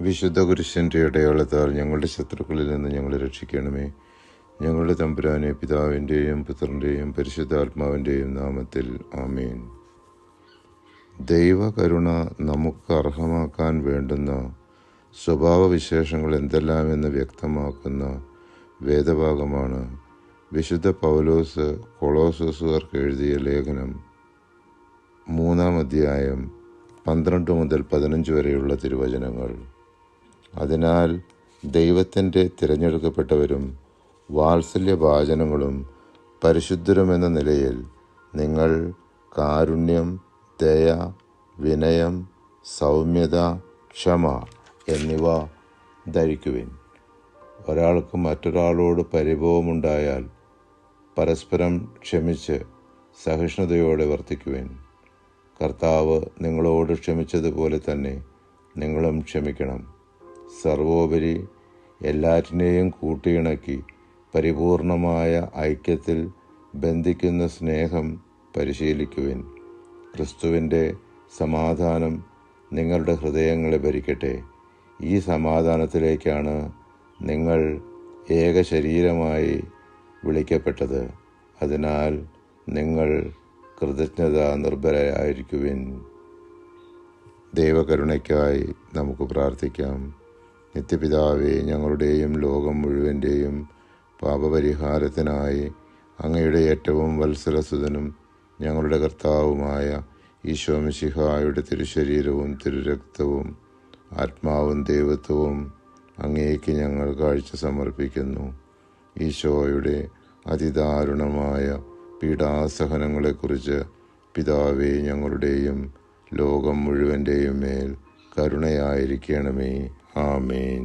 വിശുദ്ധ കുരിശിൻ്റെ അടയാളത്താൽ ഞങ്ങളുടെ ശത്രുക്കളിൽ നിന്ന് ഞങ്ങളെ രക്ഷിക്കണമേ. ഞങ്ങളുടെ തമ്പുരാനെ, പിതാവിൻ്റെയും പുത്രൻ്റെയും പരിശുദ്ധാത്മാവിൻ്റെയും നാമത്തിൽ ആമേൻ. ദൈവകരുണ നമുക്ക് അർഹമാക്കാൻ വേണ്ടുന്ന സ്വഭാവവിശേഷങ്ങൾ എന്തെല്ലാമെന്ന് വ്യക്തമാക്കുന്ന വേദഭാഗമാണ് വിശുദ്ധ പൗലോസ് കൊളോസ്യർക്ക് എഴുതിയ ലേഖനം 3-ാം അധ്യായം 12 മുതൽ 15 വരെയുള്ള തിരുവചനങ്ങൾ. അതിനാൽ ദൈവത്തിൻ്റെ തിരഞ്ഞെടുക്കപ്പെട്ടവരും വാത്സല്യഭാജനങ്ങളും പരിശുദ്ധരുമെന്ന നിലയിൽ നിങ്ങൾ കാരുണ്യം, ദയ, വിനയം, സൗമ്യത, ക്ഷമ എന്നിവ ധരിക്കുവിൻ. ഒരാൾക്ക് മറ്റൊരാളോട് പരിഭവമുണ്ടായാൽ പരസ്പരം ക്ഷമിച്ച് സഹിഷ്ണുതയോടെ വർത്തിക്കുവിൻ. കർത്താവ് നിങ്ങളോട് ക്ഷമിച്ചതുപോലെ തന്നെ നിങ്ങളും ക്ഷമിക്കണം. സർവോപരി എല്ലാറ്റിനെയും കൂട്ടിയിണക്കി പരിപൂർണമായ ഐക്യത്തിൽ ബന്ധിക്കുന്ന സ്നേഹം പരിശീലിക്കുവിൻ. ക്രിസ്തുവിൻ്റെ സമാധാനം നിങ്ങളുടെ ഹൃദയങ്ങളെ ഭരിക്കട്ടെ. ഈ സമാധാനത്തിലേക്കാണ് നിങ്ങൾ ഏക ശരീരമായി വിളിക്കപ്പെട്ടത്. അതിനാൽ നിങ്ങൾ കൃതജ്ഞത നിർഭരരായിരിക്കുവിൻ. ദൈവകരുണയ്ക്കായി നമുക്ക് പ്രാർത്ഥിക്കാം. നിത്യപിതാവേ, ഞങ്ങളുടെയും ലോകം മുഴുവൻ്റെയും പാപപരിഹാരത്തിനായി അങ്ങയുടെ ഏറ്റവും വത്സലസുതനും ഞങ്ങളുടെ കർത്താവുമായ ഈശോ മിശിഹായുടെ തിരുശരീരവും തിരുരക്തവും ആത്മാവും ദൈവത്വവും അങ്ങേക്ക് ഞങ്ങൾ കാഴ്ച സമർപ്പിക്കുന്നു. ഈശോയുടെ അതിദാരുണമായ പീഡാസഹനങ്ങളെക്കുറിച്ച് പിതാവേ, ഞങ്ങളുടെയും ലോകം മുഴുവൻ്റെയും മേൽ കരുണയായിരിക്കണമേ. ആമേൻ.